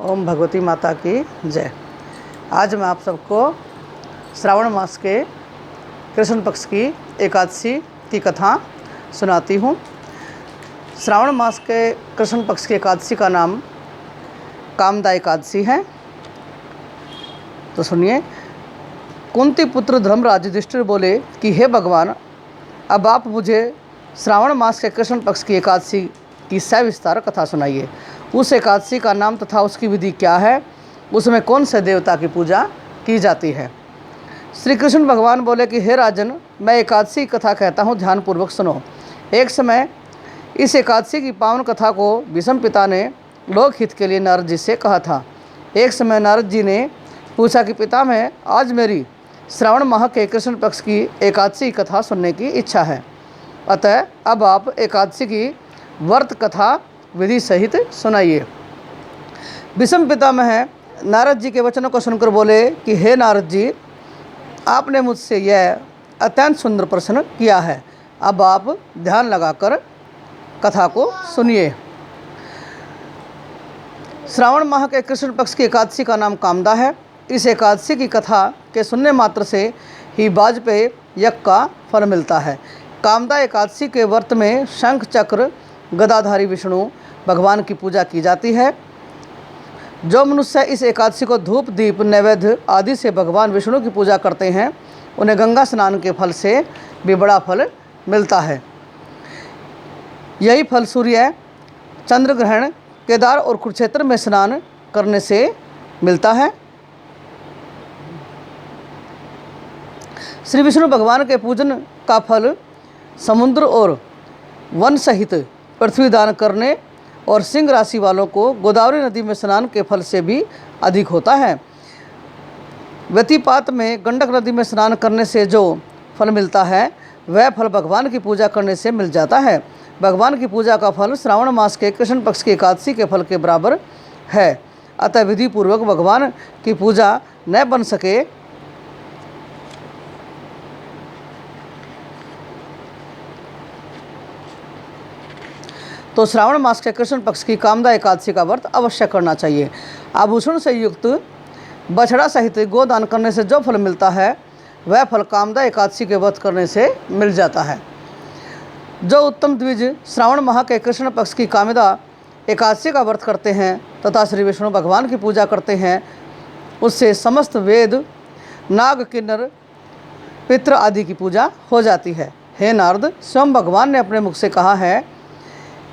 ओम भगवती माता की जय। आज मैं आप सबको श्रावण मास के कृष्ण पक्ष की एकादशी की कथा सुनाती हूँ। श्रावण मास के कृष्ण पक्ष की एकादशी का नाम कामदा एकादशी है। तो सुनिए। कुंती पुत्र धर्मराज युधिष्ठिर बोले कि हे भगवान, अब आप मुझे श्रावण मास के कृष्ण पक्ष की एकादशी की सविस्तार कथा सुनाइए। उस एकादशी का नाम तथा उसकी विधि क्या है, उसमें कौन से देवता की पूजा की जाती है। श्री कृष्ण भगवान बोले कि हे राजन, मैं एकादशी कथा कहता हूँ, ध्यानपूर्वक सुनो। एक समय इस एकादशी की पावन कथा को भीष्म पिता ने लोकहित के लिए नारद जी से कहा था। एक समय नारद जी ने पूछा कि पितामह, आज मेरी श्रावण माह के कृष्ण पक्ष की एकादशी कथा सुनने की इच्छा है, अतः अब आप एकादशी की व्रत कथा विधि सहित सुनाइए। भीष्म पितामह नारद जी के वचनों को सुनकर बोले कि हे नारद जी, आपने मुझसे यह अत्यंत सुंदर प्रश्न किया है। अब आप ध्यान लगाकर कथा को सुनिए। श्रावण माह के कृष्ण पक्ष की एकादशी का नाम कामदा है। इस एकादशी की कथा के सुनने मात्र से ही वाजपेय यज्ञ का फल मिलता है। कामदा एकादशी के व्रत में शंख चक्र गदाधारी विष्णु भगवान की पूजा की जाती है। जो मनुष्य इस एकादशी को धूप दीप नैवेद्य आदि से भगवान विष्णु की पूजा करते हैं, उन्हें गंगा स्नान के फल से भी बड़ा फल मिलता है। यही फल सूर्य चंद्र ग्रहण, केदार और कुरुक्षेत्र में स्नान करने से मिलता है। श्री विष्णु भगवान के पूजन का फल समुद्र और वन सहित पृथ्वी दान करने और सिंह राशि वालों को गोदावरी नदी में स्नान के फल से भी अधिक होता है। व्यतिपात में गंडक नदी में स्नान करने से जो फल मिलता है, वह फल भगवान की पूजा करने से मिल जाता है। भगवान की पूजा का फल श्रावण मास के कृष्ण पक्ष की एकादशी के फल के बराबर है। अतः विधि पूर्वक भगवान की पूजा न बन सके तो श्रावण मास के कृष्ण पक्ष की कामदा एकादशी का व्रत अवश्य करना चाहिए। आभूषण से युक्त बछड़ा सहित गोदान करने से जो फल मिलता है, वह फल कामदा एकादशी के व्रत करने से मिल जाता है। जो उत्तम द्विज श्रावण माह के कृष्ण पक्ष की कामदा एकादशी का व्रत करते हैं तथा श्री विष्णु भगवान की पूजा करते हैं, उससे समस्त वेद, नाग, किन्नर, पितृ आदि की पूजा हो जाती है। हे नारद, स्वयं भगवान ने अपने मुख से कहा है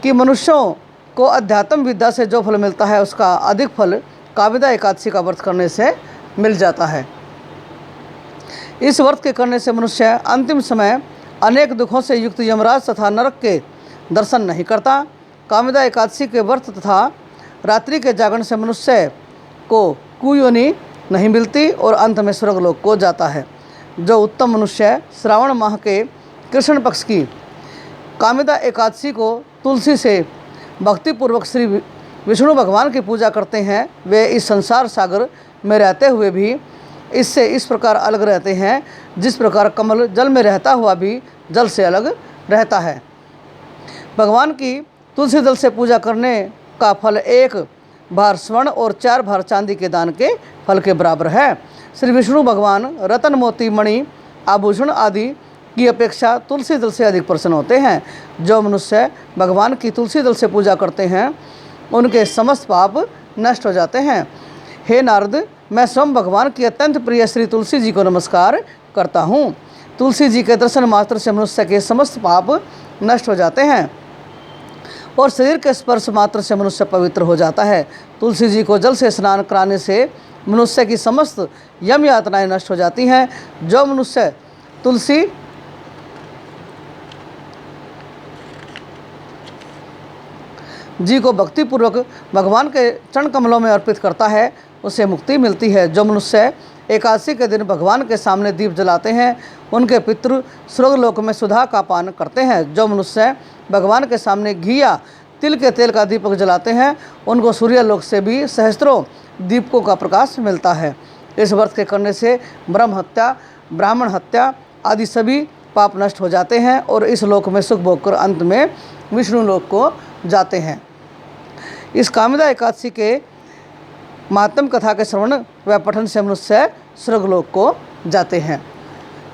कि मनुष्यों को अध्यात्म विद्या से जो फल मिलता है, उसका अधिक फल कामदा एकादशी का व्रत करने से मिल जाता है। इस व्रत के करने से मनुष्य अंतिम समय अनेक दुखों से युक्त यमराज तथा नरक के दर्शन नहीं करता। कामदा एकादशी के व्रत तथा रात्रि के जागरण से मनुष्य को कुयोनि नहीं मिलती और अंत में स्वर्गलोक को जाता है। जो उत्तम मनुष्य श्रावण माह के कृष्ण पक्ष की कामदा एकादशी को तुलसी से भक्तिपूर्वक श्री विष्णु भगवान की पूजा करते हैं, वे इस संसार सागर में रहते हुए भी इससे इस प्रकार अलग रहते हैं जिस प्रकार कमल जल में रहता हुआ भी जल से अलग रहता है। भगवान की तुलसी दल से पूजा करने का फल 1 भार स्वर्ण और 4 भार चांदी के दान के फल के बराबर है। श्री विष्णु भगवान रतन, मोती, मणि, आभूषण आदि की अपेक्षा तुलसी दल से अधिक प्रसन्न होते हैं। जो मनुष्य भगवान की तुलसी दल से पूजा करते हैं, उनके समस्त पाप नष्ट हो जाते हैं। हे नारद, मैं स्वयं भगवान की अत्यंत प्रिय श्री तुलसी जी को नमस्कार करता हूँ। तुलसी जी के दर्शन मात्र से मनुष्य के समस्त पाप नष्ट हो जाते हैं और शरीर के स्पर्श मात्र से मनुष्य पवित्र हो जाता है। तुलसी जी को जल से स्नान कराने से मनुष्य की समस्त यम यातनाएँ नष्ट हो जाती हैं। जो मनुष्य तुलसी जी को भक्तिपूर्वक भगवान के चरण कमलों में अर्पित करता है, उसे मुक्ति मिलती है। जो मनुष्य एकादशी के दिन भगवान के सामने दीप जलाते हैं, उनके पितृ स्वर्गलोक में सुधा का पान करते हैं। जो मनुष्य भगवान के सामने घी या तिल के तेल का दीपक जलाते हैं, उनको सूर्यलोक से भी सहस्त्रों दीपकों का प्रकाश मिलता है। इस व्रत के करने से ब्रह्म हत्या, ब्राह्मण हत्या आदि सभी पाप नष्ट हो जाते हैं और इस लोक में सुख भोग कर अंत में विष्णु लोक को जाते हैं। इस कामदा एकादशी के महात्म कथा के श्रवण व पठन से मनुष्य स्वर्गलोक को जाते हैं।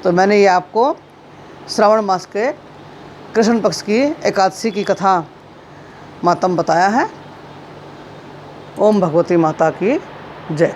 तो मैंने ये आपको श्रावण मास के कृष्ण पक्ष की एकादशी की कथा महात्म बताया है। ओम भगवती माता की जय।